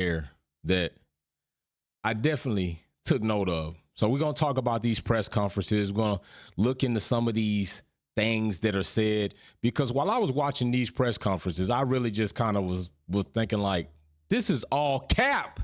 there that I definitely took note of. So we're going to talk about these press conferences. We're going to look into some of these things that are said, because while I was watching these press conferences, I really just kind of was thinking like, this is all cap.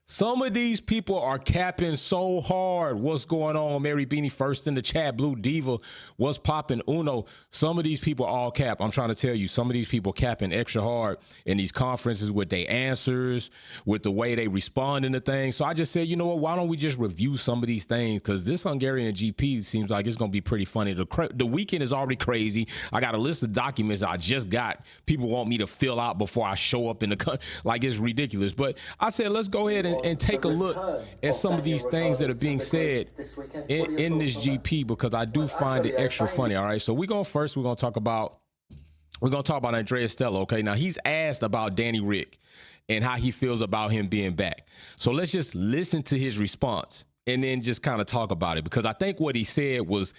Some of these people are capping so hard. What's going on? Mary Beanie first in the chat. Blue Diva, what's popping? Uno. Some of these people all cap. I'm trying to tell you, some of these people capping extra hard in these conferences with their answers, with the way they respond to things. So I just said, you know what? Why don't we just review some of these things? Because this Hungarian GP seems like it's going to be pretty funny. The weekend is already crazy. I got a list of documents I just got. People want me to fill out before I show up in the country. Like, it's ridiculous. But I said, let's go ahead and take a look at some of these things that are being said in this GP, because I do find it extra funny. All right, so we're going to talk about Andrea Stella. Okay, now he's asked about Danny Rick and how he feels about him being back. So let's just listen to his response and then just kind of talk about it, because I think what he said was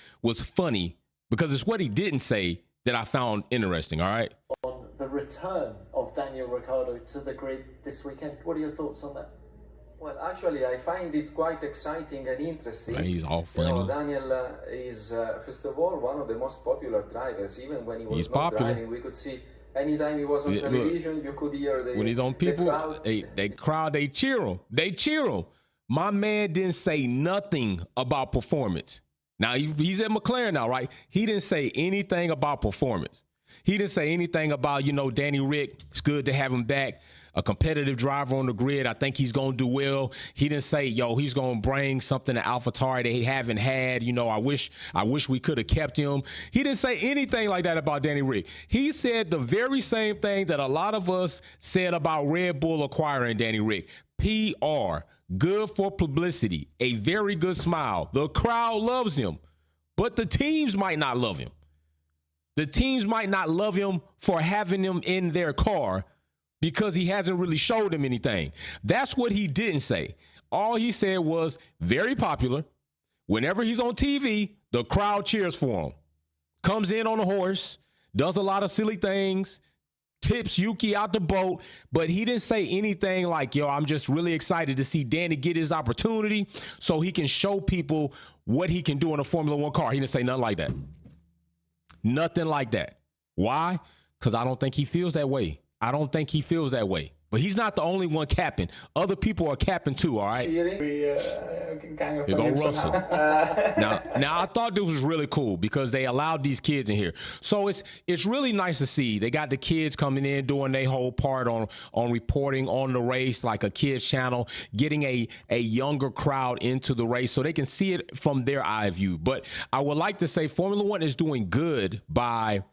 funny, because it's what he didn't say that I found interesting. All right, on the return of Daniel Ricciardo to the grid this weekend, what are your thoughts on that? Well, actually, I find it quite exciting and interesting. He's all funny. You know, Daniel is, first of all, one of the most popular drivers. Even when he was not driving, we could see anytime he was on television, you could hear the when he's on people, they cheer him. They cheer him. My man didn't say nothing about performance. Now, he's at McLaren now, right? He didn't say anything about performance. He didn't say anything about, Danny Rick. It's good to have him back. A competitive driver on the grid. I think he's going to do well. He didn't say, he's going to bring something to AlphaTauri they haven't had. I wish we could have kept him. He didn't say anything like that about Danny Rick. He said the very same thing that a lot of us said about Red Bull acquiring Danny Rick. PR, good for publicity, a very good smile. The crowd loves him, but the teams might not love him. The teams might not love him for having him in their car, because he hasn't really showed him anything. That's what he didn't say. All he said was very popular. Whenever he's on TV, the crowd cheers for him. Comes in on a horse, does a lot of silly things, tips Yuki out the boat, but he didn't say anything like, I'm just really excited to see Danny get his opportunity so he can show people what he can do in a Formula One car. He didn't say nothing like that. Nothing like that. Why? Because I don't think he feels that way. I don't think he feels that way. But he's not the only one capping. Other people are capping too, all right? Here go Russell. Now, I thought this was really cool because they allowed these kids in here. So it's really nice to see. They got the kids coming in, doing their whole part on reporting on the race, like a kids channel, getting a younger crowd into the race so they can see it from their eye view. But I would like to say Formula One is doing good by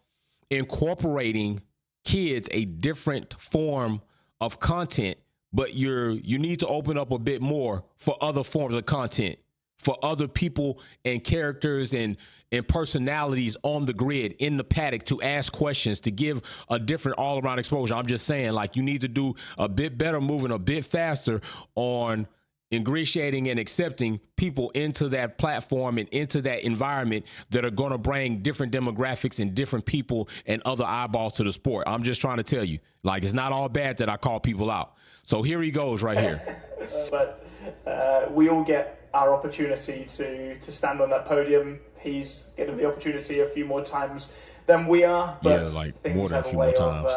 incorporating kids a different form of content, but you need to open up a bit more for other forms of content, for other people and characters and personalities on the grid, in the paddock, to ask questions, to give a different all-around exposure. I'm just saying, like, you need to do a bit better, moving a bit faster on ingratiating and accepting people into that platform and into that environment that are going to bring different demographics and different people and other eyeballs to the sport. I'm just trying to tell you, like, it's not all bad that I call people out. So here he goes right here. But we all get our opportunity to stand on that podium. He's getting the opportunity a few more times than we are. But like more than a few more times.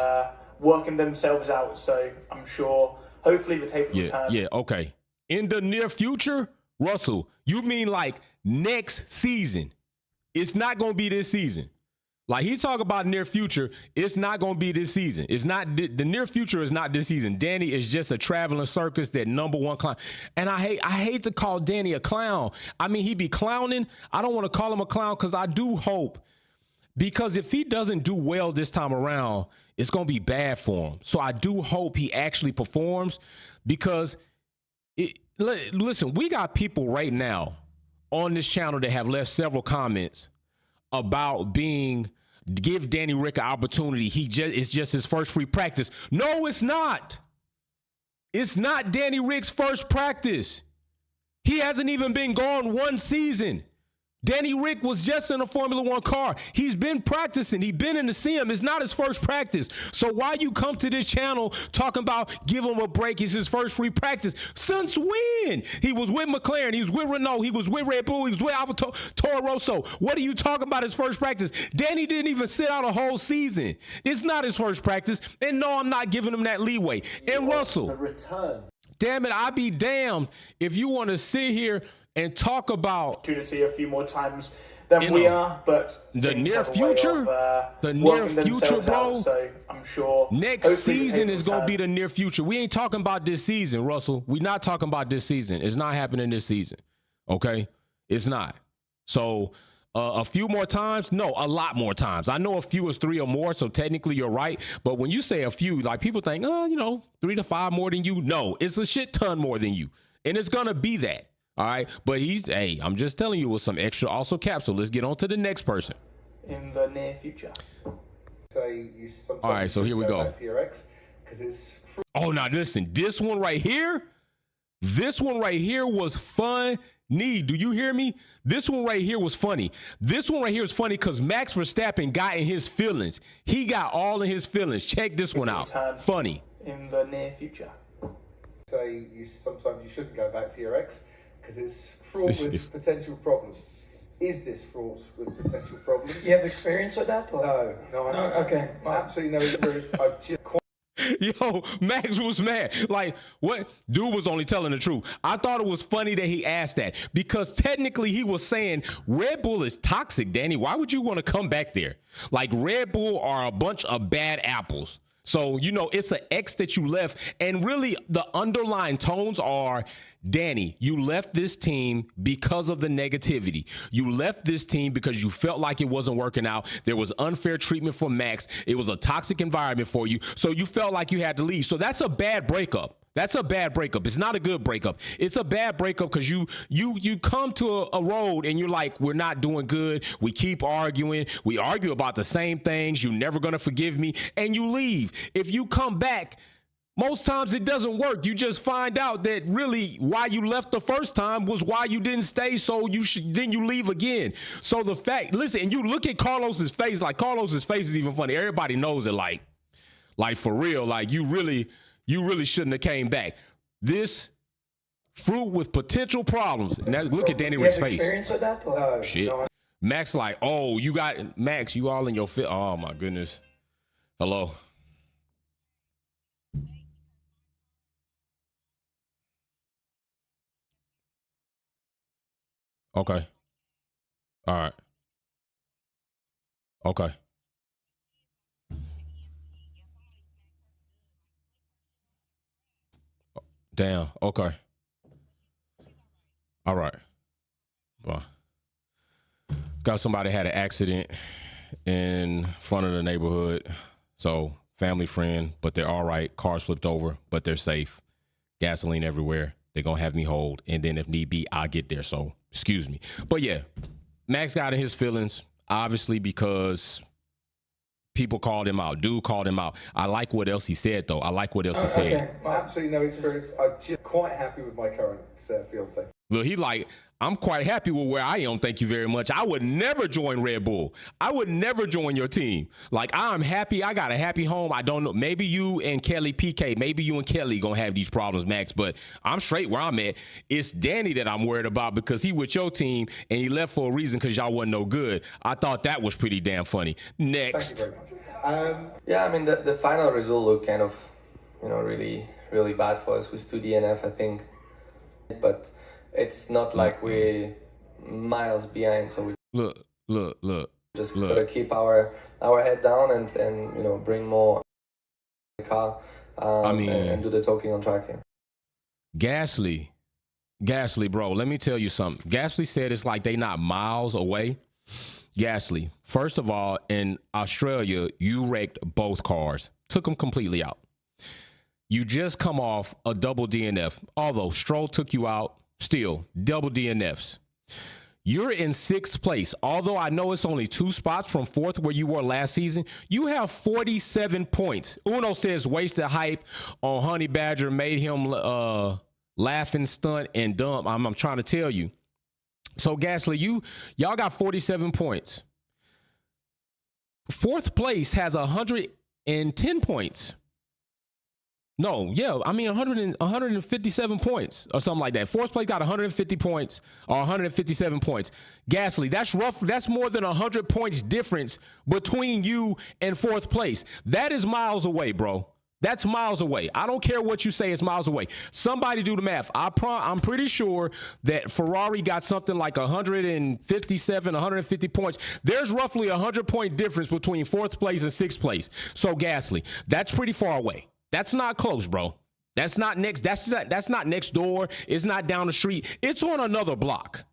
Working themselves out. So I'm sure, hopefully the table will turn. Yeah, okay. In the near future, Russell, you mean like next season? It's not going to be this season. Like, he talk about near future, it's not going to be this season. It's not, the near future is not this season. Danny is just a traveling circus, that number one clown. And I hate to call Danny a clown. I mean, he be clowning. I don't want to call him a clown, because I do hope, because if he doesn't do well this time around, it's going to be bad for him. So I do hope he actually performs, because listen, we got people right now on this channel that have left several comments about give Danny Rick an opportunity. It's just his first free practice. No, it's not. It's not Danny Rick's first practice. He hasn't even been gone one season. Danny Rick was just in a Formula One car. He's been practicing. He's been in the sim. It's not his first practice. So why you come to this channel talking about give him a break? It's his first free practice. Since when? He was with McLaren. He was with Renault. He was with Red Bull. He was with AlphaTauri. What are you talking about his first practice? Danny didn't even sit out a whole season. It's not his first practice. And no, I'm not giving him that leeway. And Russell, the return. Damn it, I'd be damned if you want to sit here and talk about opportunity a few more times than we are, but the near future, bro. So I'm sure next season is going to be the near future. We ain't talking about this season, Russell. We're not talking about this season. It's not happening this season. Okay, it's not. So a few more times? No, a lot more times. I know a few is 3 or more, so technically you're right. But when you say a few, like people think, 3 to 5 more than you. No, it's a shit ton more than you, and it's gonna be that. All right, but I'm just telling you with some extra also cap. So let's get on to the next person. In the near future. So you sometimes all right, so here we go. Back to your ex, 'cause it's oh, now listen, this one right here was funny. Do you hear me? This one right here was funny. This one right here is funny because Max Verstappen got in his feelings. He got all in his feelings. Check this one out. Funny. In the near future. So sometimes you shouldn't go back to your ex, because it's fraught with potential problems. Is this fraught with potential problems? You have experience with that? Or? No, okay. Absolutely no experience. I've just Yo, Max was mad. Like, what? Dude was only telling the truth. I thought it was funny that he asked that because technically he was saying Red Bull is toxic, Danny. Why would you want to come back there? Like, Red Bull are a bunch of bad apples. So, it's an X that you left. And really, the underlying tones are, Danny, you left this team because of the negativity. You left this team because you felt like it wasn't working out. There was unfair treatment for Max. It was a toxic environment for you. So you felt like you had to leave. So that's a bad breakup. That's a bad breakup. It's not a good breakup. It's a bad breakup because you come to a road and you're like, we're not doing good. We keep arguing. We argue about the same things. You're never going to forgive me. And you leave. If you come back, most times it doesn't work. You just find out that really why you left the first time was why you didn't stay. So then you leave again. So the fact, listen, and you look at Carlos's face, like Carlos's face is even funny. Everybody knows it. Like for real, like you really shouldn't have came back. This fruit with potential problems. And look at Danny Rick's face. Experience with that? Or? Shit. Max like, oh, you got Max, you all in your fit. Oh my goodness. Hello. Okay. All right. Okay. Damn. Okay. All right. Well, got somebody had an accident in front of the neighborhood. So family friend, but they're all right. Cars flipped over, but they're safe. Gasoline everywhere. They're going to have me hold. And then if need be, I'll get there. So excuse me. But yeah, Max got in his feelings, obviously, because people called him out. Dude called him out. I like what else he said, though. Okay. Absolutely no experience. I'm just quite happy with my current fiance. Look, he like, I'm quite happy with where I am. Thank you very much. I would never join Red Bull. I would never join your team. Like, I'm happy. I got a happy home. I don't know. Maybe you and Kelly PK, maybe you and Kelly gonna have these problems, Max, but I'm straight where I'm at. It's Danny that I'm worried about because he with your team and he left for a reason because y'all wasn't no good. I thought that was pretty damn funny. Next. Thank you very much. Yeah, I mean, the final result looked kind of, really, really bad for us with 2 DNF, I think. But it's not like we're miles behind, so we look. Just gotta keep our head down and bring more car and do the talking on track. Gasly, bro, let me tell you something. Gasly said it's like they not miles away. Gasly, first of all, in Australia, you wrecked both cars, took them completely out. You just come off a double DNF, although Stroll took you out. Still, double DNFs. You're in 6th place. Although I know it's only 2 spots from 4th where you were last season, you have 47 points. Uno says wasted hype on Honey Badger, made him laughing, stunt, and dumb. I'm trying to tell you, So Gasly, y'all got 47 points. Fourth place has 110 points. No, yeah, I mean 157 points or something like that. Fourth place got 150 points or 157 points. Gasly, that's rough. That's more than 100 points difference between you and fourth place. That is miles away, bro. That's miles away. I don't care what you say, it's miles away. Somebody do the math. I'm pretty sure that Ferrari got something like 157, 150 points. There's roughly 100-point difference between fourth place and sixth place. So Gasly, that's pretty far away. That's not close, bro. That's not next. That's not next door. It's not down the street. It's on another block.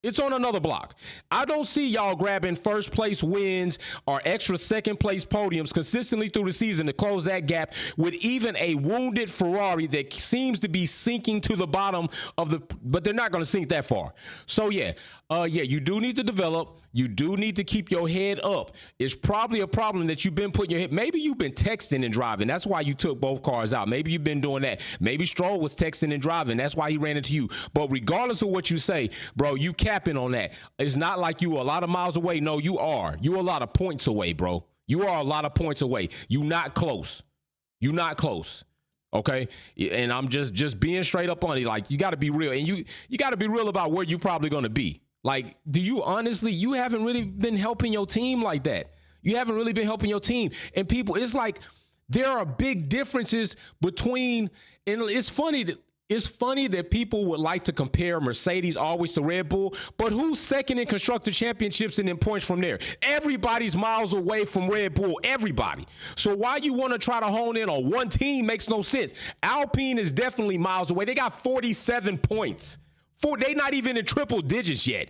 It's on another block. I don't see y'all grabbing first place wins or extra second place podiums consistently through the season to close that gap with even a wounded Ferrari that seems to be sinking to the bottom of the, but they're not going to sink that far. So yeah, you do need to develop. You do need to keep your head up. It's probably a problem that you've been putting your head. Maybe you've been texting and driving. That's why you took both cars out. Maybe you've been doing that. Maybe Stroll was texting and driving. That's why he ran into you. But regardless of what you say, bro, you capping on that. It's not like you are a lot of miles away. No, you are. You are a lot of points away, bro. You are a lot of points away. You not close. You not close. Okay? And I'm just being straight up on it. Like, you got to be real. And you got to be real about where you're probably going to be. Like, do you honestly, you haven't really been helping your team like that. You haven't really been helping your team. And people, it's like there are big differences between, and it's funny that people would like to compare Mercedes always to Red Bull, but who's second in constructor championships and then points from there? Everybody's miles away from Red Bull, everybody. So why you want to try to hone in on one team makes no sense. Alpine is definitely miles away. They got 47 points. They not even in triple digits yet.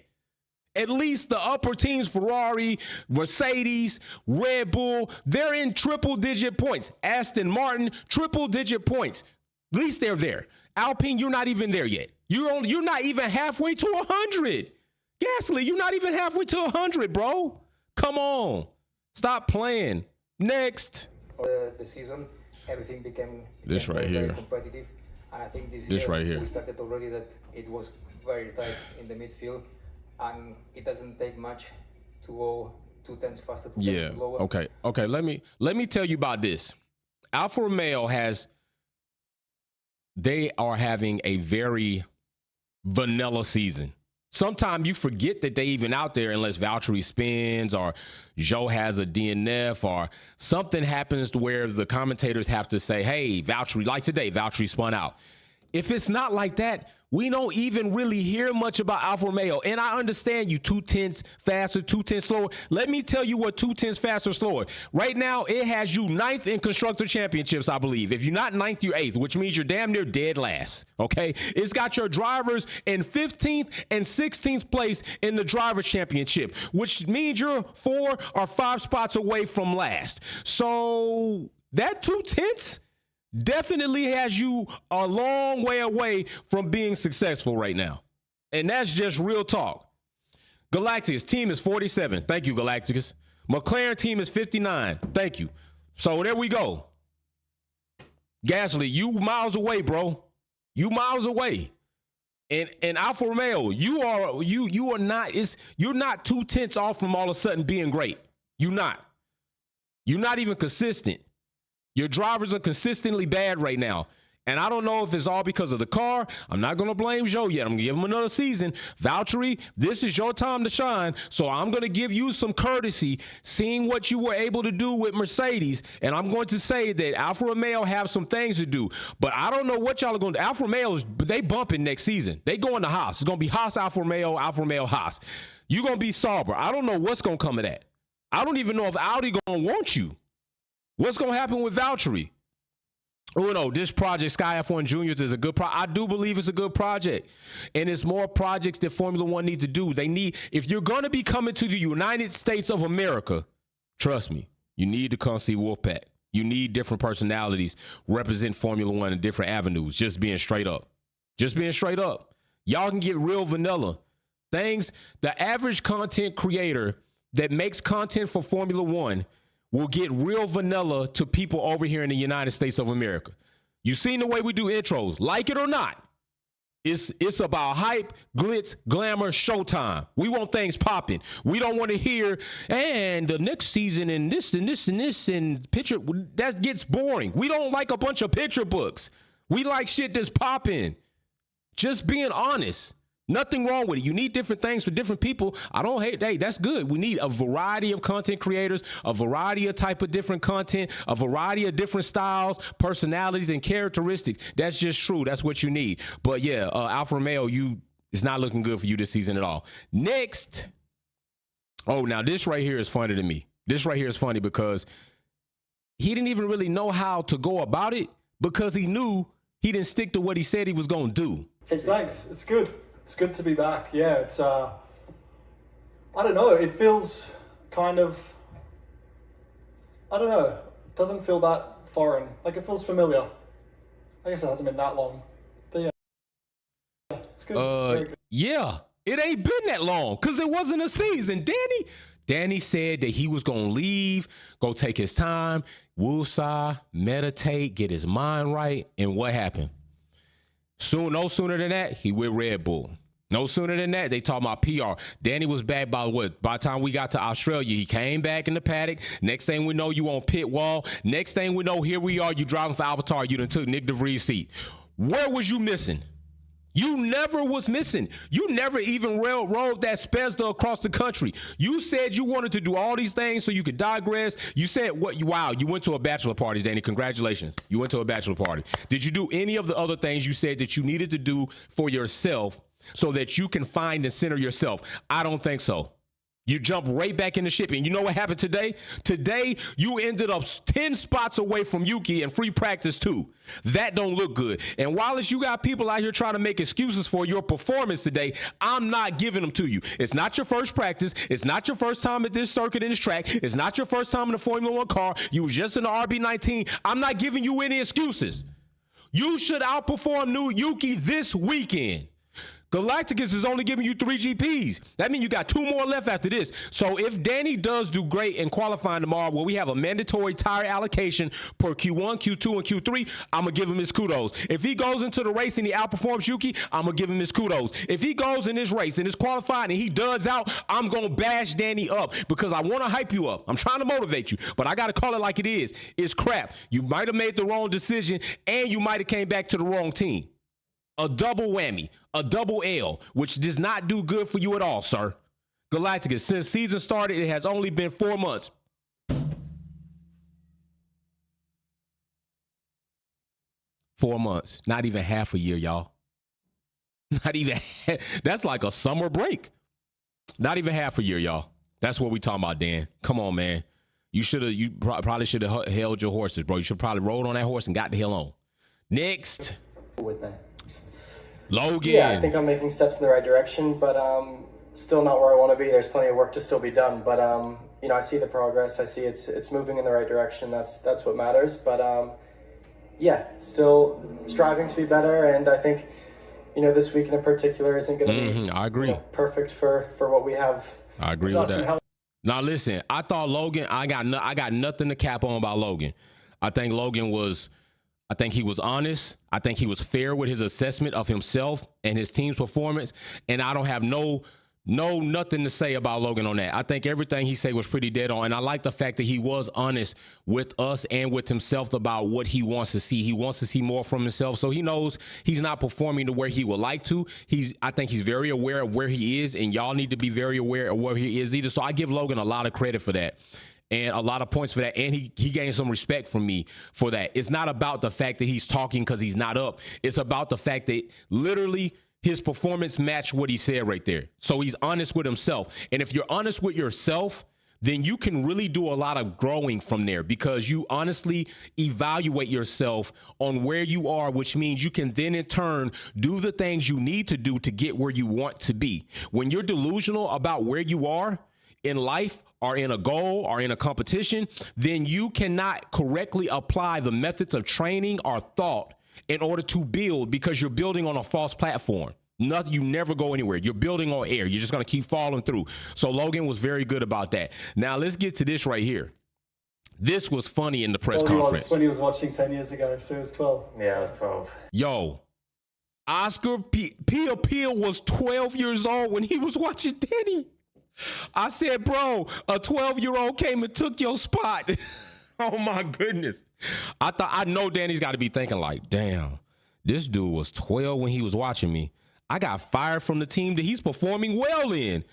At least the upper teams, Ferrari, Mercedes, Red Bull, they're in triple digit points. Aston Martin, triple digit points. At least they're there. Alpine, you're not even there yet. You're not even halfway to 100. Gasly, you're not even halfway to 100, bro. Come on. Stop playing. Next. The season, everything became this right very here. Competitive. And I think this This year right here. we started already that it was very tight in the midfield, and it doesn't take much to go 2 tenths faster, 2 tenths slower. Okay. Let me tell you about this. Alfa Romeo they are having a very vanilla season. Sometimes you forget that they even out there unless Valtteri spins or Joe has a DNF or something happens to where the commentators have to say, hey, Valtteri, like today, Valtteri spun out. If it's not like that, we don't even really hear much about Alfa Romeo. And I understand you 2 tenths faster, 2 tenths slower. Let me tell you what 2 tenths faster, slower. Right now, it has you 9th in constructor championships, I believe. If you're not 9th, you're 8th, which means you're damn near dead last. Okay? It's got your drivers in 15th and 16th place in the drivers championship, which means you're 4 or 5 spots away from last. So that 2 tenths definitely has you a long way away from being successful right now. And that's just real talk. Galacticus team is 47. Thank you, Galacticus. McLaren team is 59. Thank you. So there we go. Gasly, you miles away, bro. You miles away. And Alfa Romeo, you're not 2 tenths off from all of a sudden being great. You're not. You're not even consistent. Your drivers are consistently bad right now. And I don't know if it's all because of the car. I'm not going to blame Joe yet. I'm going to give him another season. Valtteri, this is your time to shine. So I'm going to give you some courtesy, seeing what you were able to do with Mercedes. And I'm going to say that Alfa Romeo have some things to do. But I don't know what y'all are going to do. Alfa Romeo, they bumping next season. They going to Haas. It's going to be Haas, Alfa Romeo, Haas. You're going to be Sauber. I don't know what's going to come of that. I don't even know if Audi going to want you. What's going to happen with Valtteri? Oh, no, this project, Sky F1 Juniors, is a good project. I do believe it's a good project. And it's more projects that Formula One need to do. If you're going to be coming to the United States of America, trust me, you need to come see Wolfpack. You need different personalities represent Formula One in different avenues. Just being straight up. Y'all can get real vanilla. The average content creator that makes content for Formula One will get real vanilla to people over here in the United States of America. You've seen the way we do intros, like it or not. It's about hype, glitz, glamour, showtime. We want things popping. We don't want to hear, and the next season and this and this and this and picture. That gets boring. We don't like a bunch of picture books. We like shit that's popping. Just being honest. Nothing wrong with it. You need different things for different people. I don't hate, hey, that's good. We need a variety of content creators, a variety of type of different content, a variety of different styles, personalities, and characteristics. That's just true. That's what you need. But yeah, Alfa Romeo, it's not looking good for you this season at all. Next. Oh, now this right here is funny to me. This right here is funny because he didn't even really know how to go about it because he knew he didn't stick to what he said he was going to do. Thanks. It's good. It's good to be back. Yeah, it's, I don't know, it feels kind of, I don't know, it doesn't feel that foreign. Like, it feels familiar. I guess it hasn't been that long. But yeah, it's good. Very good. Yeah, it ain't been that long because it wasn't a season. Danny said that he was going to leave, go take his time, woosah, meditate, get his mind right. And what happened? No sooner than that, he with Red Bull. No sooner than that, they talking about PR. Danny was back by what? By the time we got to Australia, he came back in the paddock. Next thing we know, you on pit wall. Next thing we know, here we are, you driving for AlphaTauri. You done took Nick de Vries' seat. Where was you missing? You never was missing. You never even rode that Spezda across the country. You said you wanted to do all these things so you could digress. You said, wow, you went to a bachelor party, Danny. Congratulations. You went to a bachelor party. Did you do any of the other things you said that you needed to do for yourself so that you can find and center yourself? I don't think so. You jump right back into shipping. You know what happened today? Today, you ended up 10 spots away from Yuki and free practice too. That don't look good. And while you got people out here trying to make excuses for your performance today, I'm not giving them to you. It's not your first practice. It's not your first time at this circuit in this track. It's not your first time in a Formula 1 car. You was just in the RB19. I'm not giving you any excuses. You should outperform new Yuki this weekend. Galacticus is only giving you 3 GPs. That means you got 2 more left after this. So if Danny does do great in qualifying tomorrow, where we have a mandatory tire allocation per Q1, Q2, and Q3, I'm going to give him his kudos. If he goes into the race and he outperforms Yuki, I'm going to give him his kudos. If he goes in this race and is qualified and he duds out, I'm going to bash Danny up because I want to hype you up. I'm trying to motivate you, but I got to call it like it is. It's crap. You might have made the wrong decision and you might have came back to the wrong team. A double whammy, a double L, which does not do good for you at all, sir. Galacticus, since season started, it has only been 4 months. 4 months, not even half a year, y'all. Not even, that's like a summer break. Not even half a year, y'all. That's what we talking about, Dan. Come on, man. You probably should have held your horses, bro. You should probably rode on that horse and got the hell on. Next. With that. Logan. Yeah, I think I'm making steps in the right direction, but still not where I want to be. There's plenty of work to still be done, but you know, I see the progress. I see it's moving in the right direction. That's what matters. But yeah, still striving to be better, and I think, you know, this weekend in particular isn't going to be I agree. You know, perfect for what we have. I agree with that. Now listen, I thought Logan. I got nothing to cap on about Logan. I think he was honest. I think he was fair with his assessment of himself and his team's performance. And I don't have nothing to say about Logan on that. I think everything he said was pretty dead on. And I like the fact that he was honest with us and with himself about what he wants to see. He wants to see more from himself. So he knows he's not performing to where he would like to. I think he's very aware of where he is, and y'all need to be very aware of where he is either. So I give Logan a lot of credit for that. And a lot of points for that. And he gained some respect from me for that. It's not about the fact that he's talking because he's not up. It's about the fact that literally his performance matched what he said right there. So he's honest with himself. And if you're honest with yourself, then you can really do a lot of growing from there because you honestly evaluate yourself on where you are, which means you can then in turn do the things you need to do to get where you want to be. When you're delusional about where you are in life or in a goal or in a competition, then you cannot correctly apply the methods of training or thought in order to build because you're building on a false platform. You never go anywhere. You're building on air. You're just going to keep falling through. So Logan was very good about that. Now let's get to this right here. This was funny in the press conference. When he was watching 10 years ago, so he was 12. Yeah, I was 12. Yo, Oscar Pia was 12 years old when he was watching Danny. I said, bro, a 12-year-old came and took your spot. Oh my goodness. I know Danny's got to be thinking like, damn, this dude was 12 when he was watching me. I got fired from the team that he's performing well in.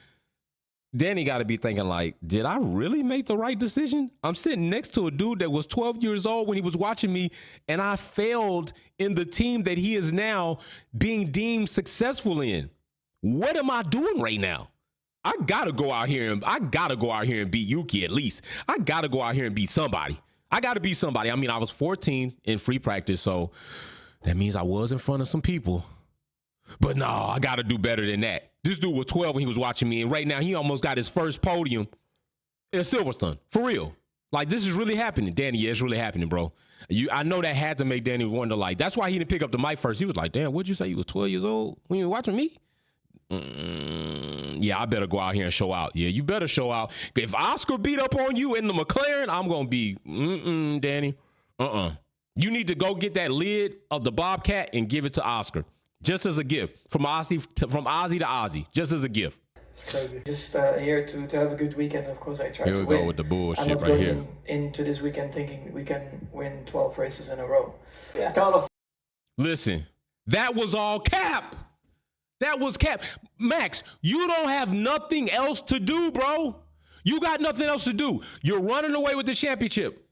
Danny got to be thinking like, did I really make the right decision? I'm sitting next to a dude that was 12 years old when he was watching me, and I failed in the team that he is now being deemed successful in. What am I doing right now? I gotta go out here and beat Yuki at least. I gotta go out here and beat somebody. I gotta beat somebody. I mean, I was 14 in free practice, so that means I was in front of some people. But no, I gotta do better than that. This dude was 12 when he was watching me, and right now he almost got his first podium in Silverstone. For real. Like, this is really happening. Danny, yeah, it's really happening, bro. I know that had to make Danny wonder, like, that's why he didn't pick up the mic first. He was like, damn, what'd you say? You was 12 years old when you were watching me? Yeah, I better go out here and show out. Yeah, you better show out. If Oscar beat up on you in the McLaren, I'm going to be, Danny. You need to go get that lid of the Bobcat and give it to Oscar. Just as a gift. From Ozzy to Ozzy. Just as a gift. It's crazy. Just here to have a good weekend. Of course, I tried to win. Here we go with the bullshit I'm not right here. going into this weekend thinking we can win 12 races in a row. Yeah, Carlos. Listen, that was all cap. That was cap. Max, you don't have nothing else to do, bro. You got nothing else to do. You're running away with the championship.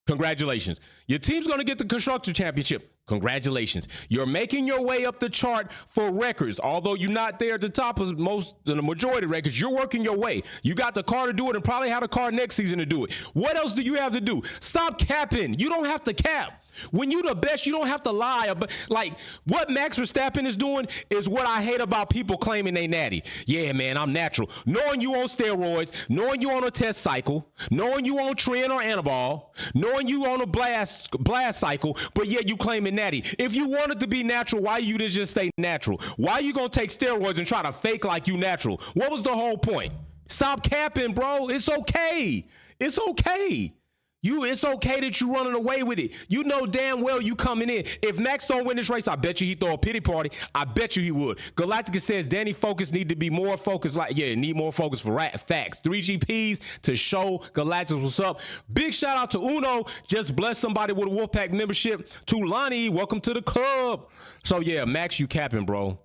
Congratulations. Your team's going to get the Constructor Championship. Congratulations. You're making your way up the chart for records. Although you're not there at the top of the majority of records, you're working your way. You got the car to do it and probably have a car next season to do it. What else do you have to do? Stop capping. You don't have to cap. When you the best, you don't have to lie. Like, what Max Verstappen is doing is what I hate about people claiming they natty. Yeah, man, I'm natural. Knowing you on steroids, knowing you on a test cycle, knowing you on Tren or Anabol, knowing you on a blast cycle, but yet you claiming natty. If you wanted to be natural, why you just stay natural? Why you gonna take steroids and try to fake like you natural? What was the whole point? Stop capping, bro. It's okay. It's okay. It's okay that you running away with it. You know damn well you coming in. If Max don't win this race, I bet you he throw a pity party. I bet you he would. Galactica says Danny Focus need to be more focused. Need more focus for facts. 3GPs to show Galactica what's up. Big shout out to Uno. Just bless somebody with a Wolfpack membership. Tulani, welcome to the club. So yeah, Max, you capping, bro.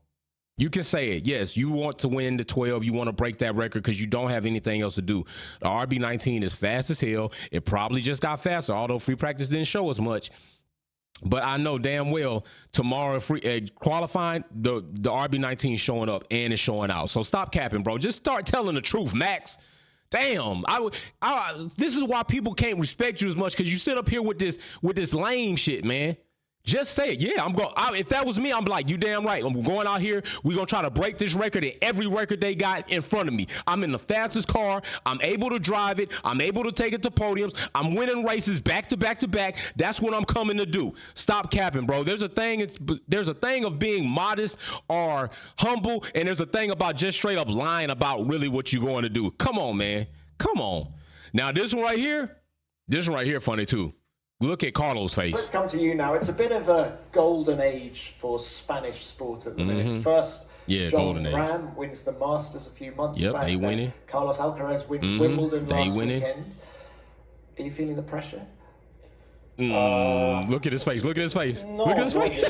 You can say it. Yes, you want to win the 12. You want to break that record because you don't have anything else to do. The RB19 is fast as hell. It probably just got faster, although free practice didn't show us much. But I know damn well tomorrow qualifying, the RB19 showing up and it's showing out. So stop capping, bro. Just start telling the truth, Max. Damn, this is why people can't respect you as much, because you sit up here with this lame shit, man. Just say it. Yeah, if that was me, I'm like, you damn right. I'm going out here. We're going to try to break this record and every record they got in front of me. I'm in the fastest car. I'm able to drive it. I'm able to take it to podiums. I'm winning races back to back to back. That's what I'm coming to do. Stop capping, bro. There's a thing of being modest or humble, and there's a thing about just straight up lying about really what you're going to do. Come on, man. Come on. Now, this one right here, funny too. Look at Carlos' face. Let's come to you now. It's a bit of a golden age for Spanish sport at the minute. First, John Ram wins the Masters a few months back. They winning. Carlos Alcaraz wins Wimbledon last winning. weekend. Are you feeling the pressure? Look at his face. Look at his face. No, look at his face.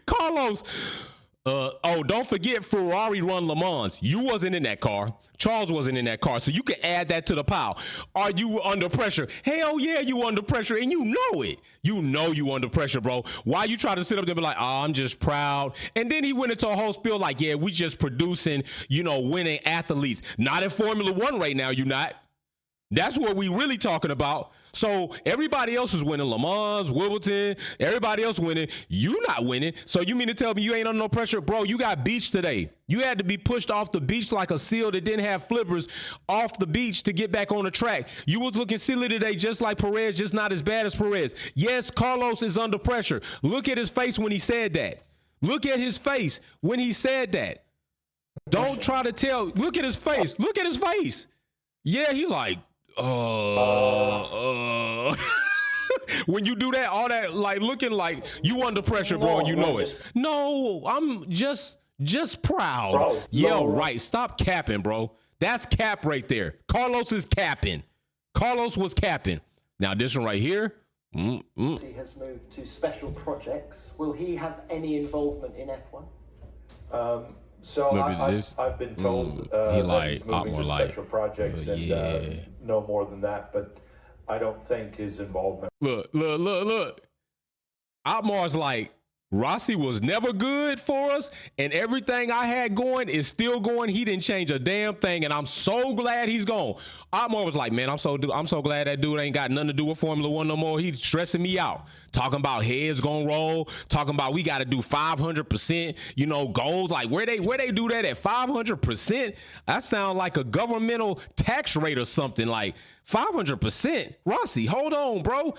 Carlos. Don't forget Ferrari run Le Mans. You wasn't in that car. Charles wasn't in that car. So you can add that to the pile. Are you under pressure? Hell yeah, you under pressure, and you know it. You know you under pressure, bro. Why you try to sit up there and be like, I'm just proud? And then he went into a whole spiel like, yeah, we just producing, winning athletes. Not in Formula One right now, you not. That's what we really talking about. So everybody else is winning. Le Mans, Wimbledon, everybody else winning. You not winning. So you mean to tell me you ain't under no pressure? Bro, you got beached today. You had to be pushed off the beach like a seal that didn't have flippers off the beach to get back on the track. You was looking silly today just like Perez, just not as bad as Perez. Yes, Carlos is under pressure. Look at his face when he said that. Look at his face when he said that. Don't try to tell. Look at his face. Look at his face. Yeah, he like, when you do that, all that, like, looking like you under pressure, bro, and you know it. No, I'm just proud. Bro, right. Stop capping, bro. That's cap right there. Carlos is capping. Carlos was capping. Now, this one right here. He has moved to special projects. Will he have any involvement in F1? I've been told he that he's moving to special projects and no more than that, but I don't think his involvement. Look. Otmar's like, Rossi was never good for us, and everything I had going is still going. He didn't change a damn thing, and I'm so glad he's gone. Otmar was like, man, I'm so glad that dude ain't got nothing to do with Formula One no more. He's stressing me out. Talking about heads gonna roll. Talking about we got to do 500%, goals. Like where they do that at 500%? That sounds like a governmental tax rate or something. Like 500%. Rossi, hold on, bro.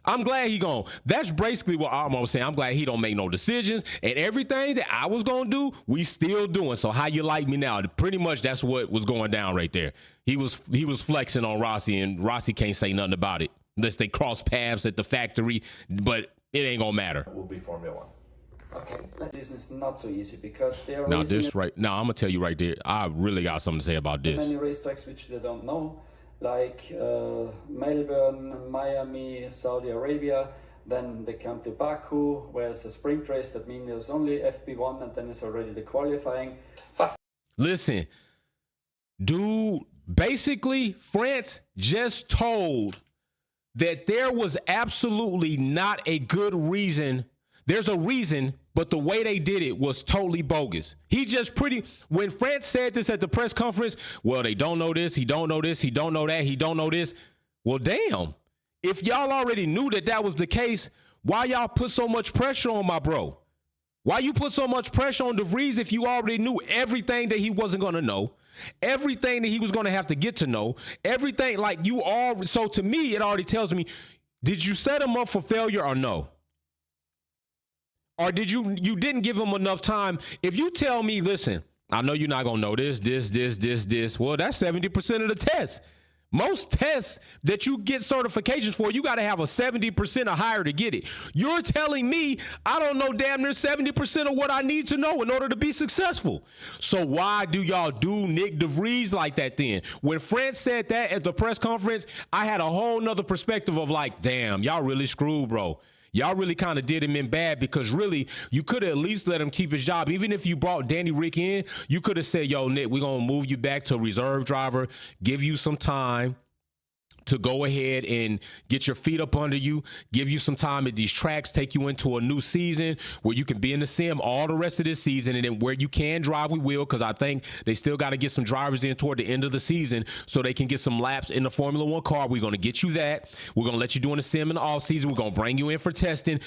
I'm glad he gone. That's basically what I'm saying. I'm glad he don't make no decisions, and everything that I was gonna do, we still doing. So how you like me now? Pretty much that's what was going down right there. He was flexing on Rossi, and Rossi can't say nothing about it unless they cross paths at the factory. But it ain't gonna matter. Will be Formula One. Okay, this is not so easy because they are. Now this right now, I'm gonna tell you right there. I really got something to say about this. Many racetracks which they don't know. Like Melbourne, Miami, Saudi Arabia. Then they come to Baku, where it's a sprint race. That means there's only FP1, and then it's already the qualifying. Listen, dude, basically France just told that there was absolutely not a good reason. There's a reason, but the way they did it was totally bogus. When France said this at the press conference, well, they don't know this, he don't know this, he don't know that, he don't know this. Well, damn. If y'all already knew that was the case, why y'all put so much pressure on my bro? Why you put so much pressure on Vries if you already knew everything that he wasn't going to know, everything that he was going to have to get to know, everything so to me, it already tells me, did you set him up for failure or no? Or did you didn't give him enough time? If you tell me, listen, I know you're not going to know this, well, that's 70% of the test. Most tests that you get certifications for, you got to have a 70% or higher to get it. You're telling me I don't know damn near 70% of what I need to know in order to be successful. So why do y'all do Nick de Vries like that then? When France said that at the press conference, I had a whole nother perspective of like, damn, y'all really screwed, bro. Y'all really kind of did him in bad because really you could have at least let him keep his job. Even if you brought Danny Rick in, you could have said, yo, Nick, we're going to move you back to reserve driver, give you some time to go ahead and get your feet up under you, give you some time at these tracks, take you into a new season where you can be in the sim all the rest of this season, and then where you can drive, we will, because I think they still got to get some drivers in toward the end of the season so they can get some laps in the Formula One car. We're going to get you that. We're going to let you do in the sim in the off season. We're going to bring you in for testing.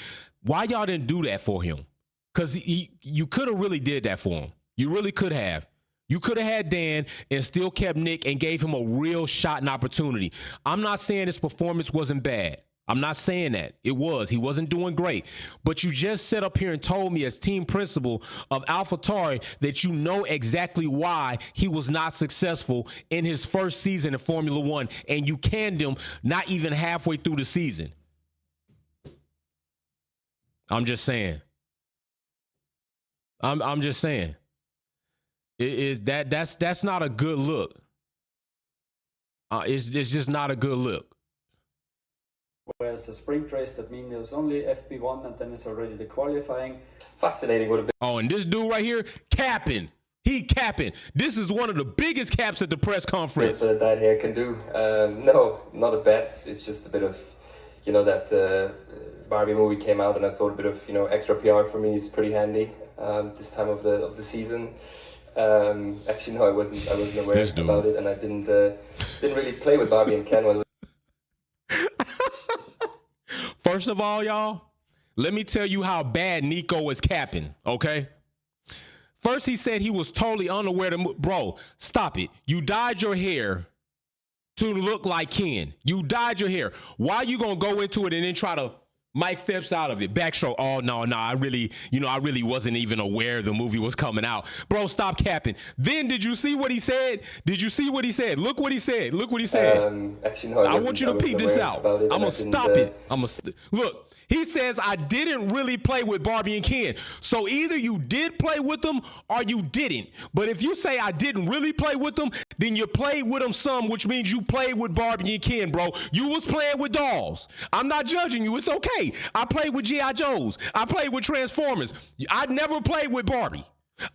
Why y'all didn't do that for him? Because you could have really did that for him. You really could have. You could have had Dan and still kept Nick and gave him a real shot and opportunity. I'm not saying his performance wasn't bad. I'm not saying that. It was. He wasn't doing great. But you just sat up here and told me as team principal of AlphaTauri that you know exactly why he was not successful in his first season in Formula One, and you canned him not even halfway through the season. I'm just saying. I'm just saying. That's not a good look. It's just not a good look. Where it's a sprint race, that means there's only FP1 and then it's already the qualifying. Fascinating would have been. Oh, and this dude right here, capping. He capping. This is one of the biggest caps at the press conference. What that hair can do. No, not a bet. It's just a bit of, that Barbie movie came out, and I thought a bit of, extra PR for me is pretty handy this time of the season. Actually, no, I wasn't aware about it, and I didn't really play with Barbie and Ken. First of all, y'all, let me tell you how bad Nico is capping, okay? First, he said he was totally unaware bro, stop it. You dyed your hair to look like Ken. You dyed your hair. Why you gonna go into it and then try to Mike Phipps out of it. Backstroke. Oh, no, I really wasn't even aware the movie was coming out. Bro, stop capping. Then did you see what he said? Look what he said. Actually, no, I want you to peep this out. I'm going to stop it. Look. He says, I didn't really play with Barbie and Ken. So either you did play with them or you didn't. But if you say I didn't really play with them, then you played with them some, which means you played with Barbie and Ken, bro. You was playing with dolls. I'm not judging you. It's okay. I played with G.I. Joes. I played with Transformers. I never played with Barbie.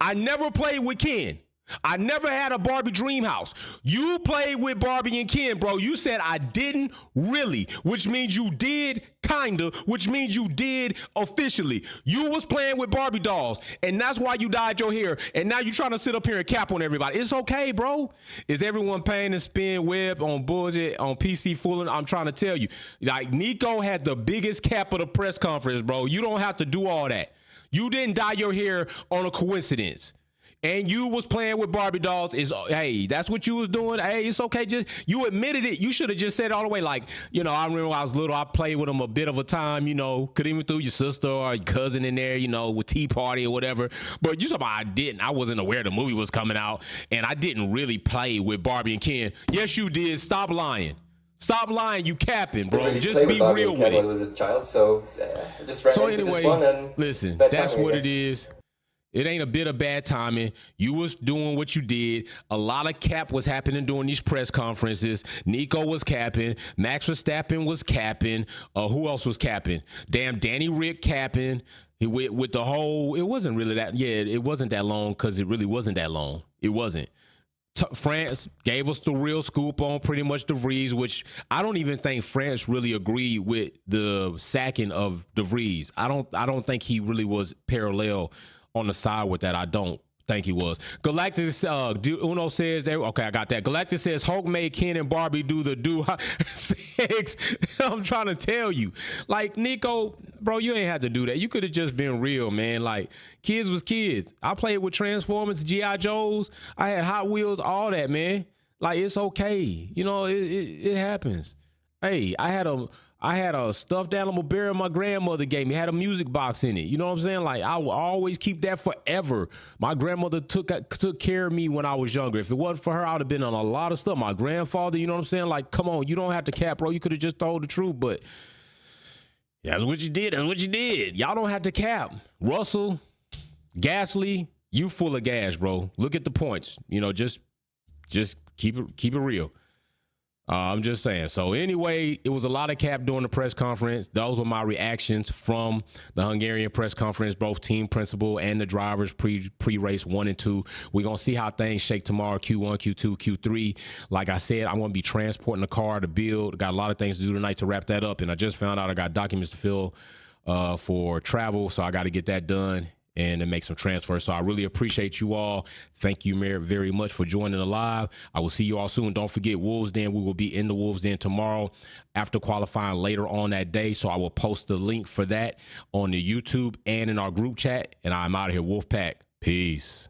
I never played with Ken. I never had a Barbie dream house. You played with Barbie and Ken, bro. You said I didn't really, which means you did kinda, which means you did officially. You was playing with Barbie dolls, and that's why you dyed your hair, and now you trying to sit up here and cap on everybody. It's okay, bro. Is everyone paying to spin web on bullshit, on PC fooling? I'm trying to tell you. Like, Nico had the biggest cap of the press conference, bro. You don't have to do all that. You didn't dye your hair on a coincidence. And you was playing with Barbie dolls. Hey, that's what you was doing. Hey, it's okay. Just you admitted it. You should have just said it all the way. Like, I remember when I was little, I played with them a bit of a time, could even throw your sister or your cousin in there, with Tea Party or whatever. But you talking about I didn't. I wasn't aware the movie was coming out, and I didn't really play with Barbie and Ken. Yes, you did. Stop lying. Stop lying. You capping, bro. Really just be real with it. When I was a child, so I just ran into this one and listen, that's what it is. It ain't a bit of bad timing. You was doing what you did. A lot of cap was happening during these press conferences. Nico was capping. Max Verstappen was capping. Who else was capping? Damn, Danny Rick capping. With the whole, it wasn't really that, it wasn't that long because it really wasn't that long. It wasn't. France gave us the real scoop on pretty much the Vries, which I don't even think France really agreed with the sacking of the Vries. I don't think he really was parallel on the side with that. I don't think he was. Galactus Uno says, okay, I got that. Galactus says Hulk made Ken and Barbie do the sex. I'm trying to tell you, like, Nico, bro, you ain't had to do that. You could have just been real, man. Like, kids was kids. I played with Transformers, G.I. Joes. I had Hot Wheels, all that, man. Like, it's okay. It happens. Hey, I had a stuffed animal bear my grandmother gave me. It had a music box in it. You know what I'm saying? Like, I will always keep that forever. My grandmother took care of me when I was younger. If it wasn't for her, I would have been on a lot of stuff. My grandfather, you know what I'm saying? Like, come on, you don't have to cap, bro. You could have just told the truth, but that's what you did. That's what you did. Y'all don't have to cap. Russell, Gasly, you full of gas, bro. Look at the points. Just keep it real. I'm just saying. So anyway, it was a lot of cap during the press conference. Those were my reactions from the Hungarian press conference, both team principal and the drivers pre-race 1 and 2. We're going to see how things shake tomorrow, Q1, Q2, Q3. Like I said, I'm going to be transporting the car to build. Got a lot of things to do tonight to wrap that up. And I just found out I got documents to fill for travel. So I got to get that done and then make some transfers. So I really appreciate you all. Thank you very much for joining the live. I will see you all soon. Don't forget Wolves Den. We will be in the Wolves Den tomorrow after qualifying later on that day. So I will post the link for that on the YouTube and in our group chat. And I'm out of here. Wolfpack. Peace.